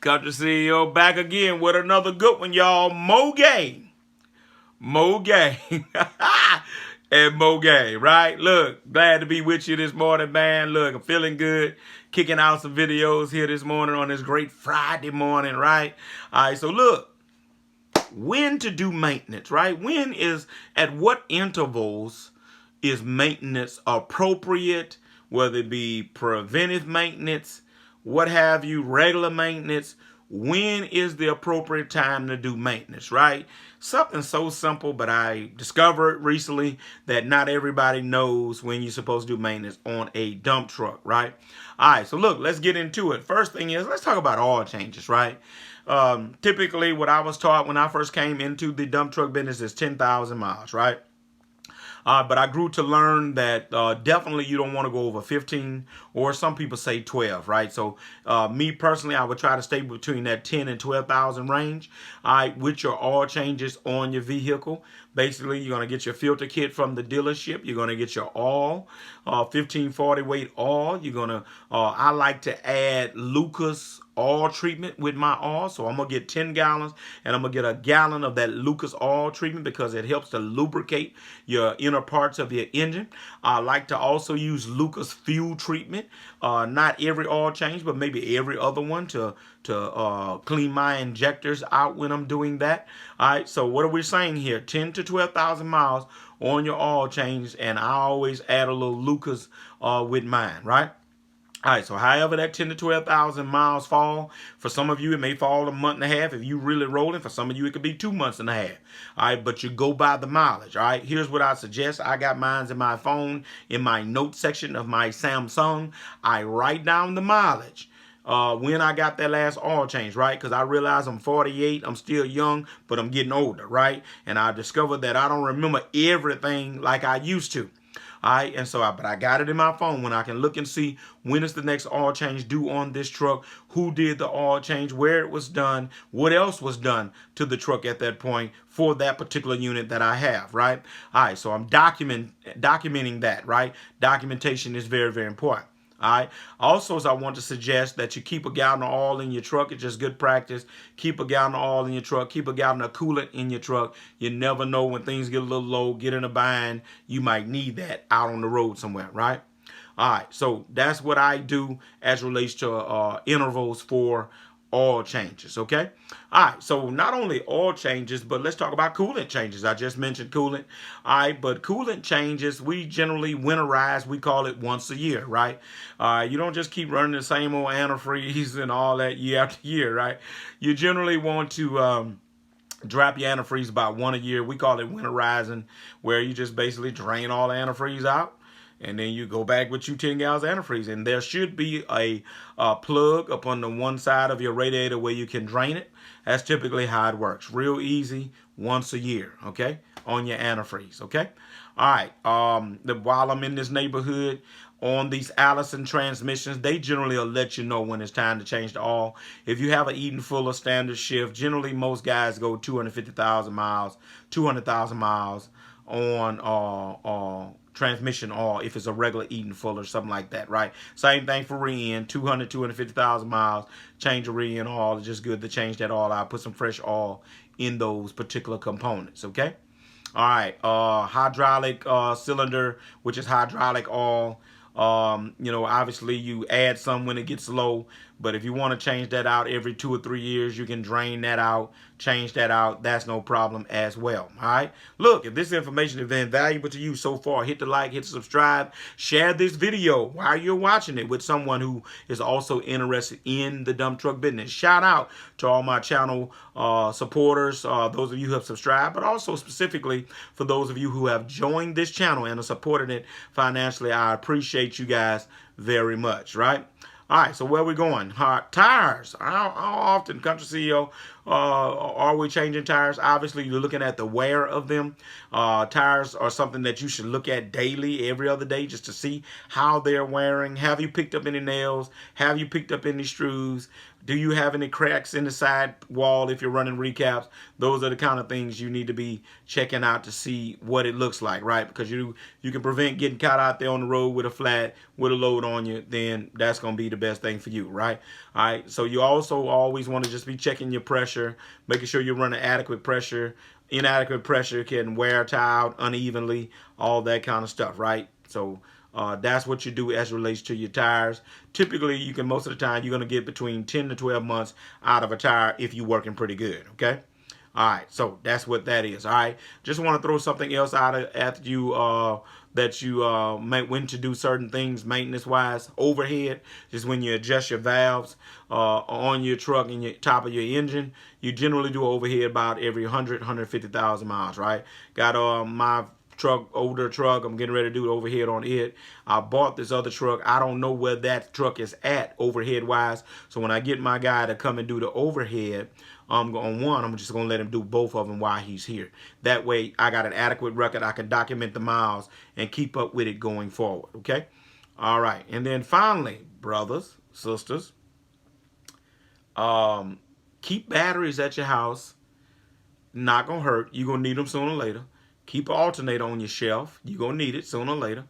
Country CEO back again with another good one, y'all. Mo game. Mo game. And Mo game, right? Look, glad to be with you this morning, man. Look, I'm feeling good. Kicking out some videos here this morning on this great Friday morning, right? All right, so look, when to do maintenance, right? When is, at what intervals is maintenance appropriate, whether it be preventive maintenance, what have you, regular maintenance? When is the appropriate time to do maintenance, right? Something so simple, but I discovered recently that not everybody knows when you're supposed to do maintenance on a dump truck, right? All right, so look, let's get into it. First thing is, let's talk about oil changes, right? Typically, what I was taught when I first came into the dump truck business is 10,000 miles, right? But I grew to learn that definitely you don't want to go over 15, or some people say 12, right? So me personally, I would try to stay between that 10 and 12,000 range. All right, with your oil changes on your vehicle. Basically, you're going to get your filter kit from the dealership. You're going to get your oil, 1540 weight oil. You're going to, I like to add Lucas oil treatment with my oil. So I'm going to get 10 gallons and I'm going to get a gallon of that Lucas oil treatment because it helps to lubricate your inner parts of your engine. I like to also use Lucas fuel treatment. Not every oil change, but maybe every other one to clean my injectors out when I'm doing that. All right, so what are we saying here? 10 to 12,000 miles on your oil change, and I always add a little Lucas with mine, right? All right, so however that 10 to 12,000 miles fall, for some of you it may fall a month and a half if you really rolling. For some of you it could be 2 months and a half. All right, but you go by the mileage. All right, here's what I suggest. I got mines in my phone in my note section of my Samsung. I write down the mileage. When I got that last oil change, right? Because I realize I'm 48, I'm still young, but I'm getting older, right? And I discovered that I don't remember everything like I used to. All right, and so but I got it in my phone when I can look and see when is the next oil change due on this truck, who did the oil change, where it was done, what else was done to the truck at that point for that particular unit that I have, right? All right, so I'm documenting that, right? Documentation is very, very important. All right. Also, as I want to suggest that you keep a gallon of oil in your truck. It's just good practice. Keep a gallon of oil in your truck. Keep a gallon of coolant in your truck. You never know when things get a little low, get in a bind. You might need that out on the road somewhere, right? All right. So that's what I do as relates to intervals for oil changes, okay? All right, so not only oil changes, but let's talk about coolant changes. I just mentioned coolant. All right, but coolant changes, we generally winterize, we call it once a year, right? You don't just keep running the same old antifreeze and all that year after year, right? You generally want to drop your antifreeze about one a year. We call it winterizing, where you just basically drain all the antifreeze out and then you go back with 10 gallons of antifreeze. And there should be a plug up on the one side of your radiator where you can drain it. That's typically how it works. Real easy, once a year, okay, on your antifreeze, okay? All right, while I'm in this neighborhood, on these Allison transmissions, they generally will let you know when it's time to change the oil. If you have an Eaton Fuller standard shift, generally most guys go 250,000 miles, 200,000 miles on transmission oil if it's a regular Eaton Fuller or something like that, right? Same thing for rear 250,000 miles, change a rear oil. It's just good to change that oil out, put some fresh oil in those particular components, okay? All right, hydraulic cylinder, which is hydraulic oil. Obviously you add some when it gets low, but if you want to change that out every 2 or 3 years, you can drain that out, change that out. That's no problem as well. All right. Look, if this information has been valuable to you so far, hit the like, hit the subscribe, share this video while you're watching it with someone who is also interested in the dump truck business. Shout out to all my channel supporters, those of you who have subscribed, but also specifically for those of you who have joined this channel and are supporting it financially. I appreciate you guys very much, right? All right, so where are we going? Tires. How often, Country CEO, are we changing tires? Obviously, you're looking at the wear of them. Tires are something that you should look at daily, every other day, just to see how they're wearing. Have you picked up any nails? Have you picked up any screws? Do you have any cracks in the side wall if you're running recaps? Those are the kind of things you need to be checking out to see what it looks like, right? Because you can prevent getting caught out there on the road with a flat, with a load on you, then that's going to be the best thing for you, right? All right, so you also always want to just be checking your pressure, making sure you're running adequate pressure. Inadequate pressure can wear a tire out unevenly, all that kind of stuff, right? So that's what you do as relates to your tires. Typically, you can, most of the time, you're going to get between 10 to 12 months out of a tire if you're working pretty good, okay? All right, so that's what that is, all right? Just want to throw something else out at you that you might when to do certain things maintenance-wise. Overhead, just when you adjust your valves on your truck and your top of your engine, you generally do overhead about every 150,000 miles, right? Got my older truck. I'm getting ready to do overhead on it. I bought this other truck. I don't know where that truck is at overhead wise. So when I get my guy to come and do the overhead, I'm just going to let him do both of them while he's here. That way I got an adequate record. I can document the miles and keep up with it going forward. Okay. All right. And then finally, brothers, sisters, keep batteries at your house. Not going to hurt. You're going to need them sooner or later. Keep an alternator on your shelf. You're going to need it sooner or later.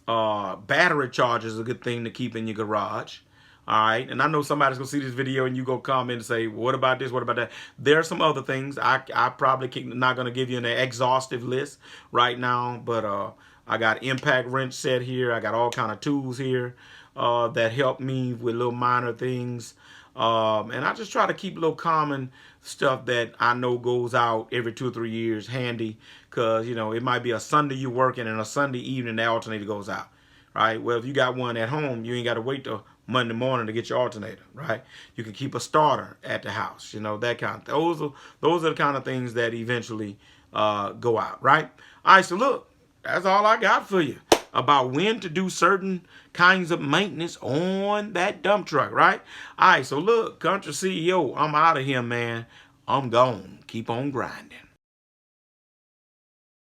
Battery charger is a good thing to keep in your garage. All right. And I know somebody's going to see this video and you go comment and say, what about this? What about that? There are some other things. I probably not going to give you an exhaustive list right now, but I got impact wrench set here. I got all kind of tools here that help me with little minor things. And I just try to keep a little common stuff that I know goes out every 2 or 3 years handy, because, you know, it might be a Sunday you working and a Sunday evening the alternator goes out, right? Well, if you got one at home, you ain't got to wait till Monday morning to get your alternator, right? You can keep a starter at the house, you know, that kind of thing. Those are the kind of things that eventually go out, right? All right, so look, that's all I got for you about when to do certain kinds of maintenance on that dump truck, right? All right, so look, Country CEO, I'm out of here, man. I'm gone. Keep on grinding.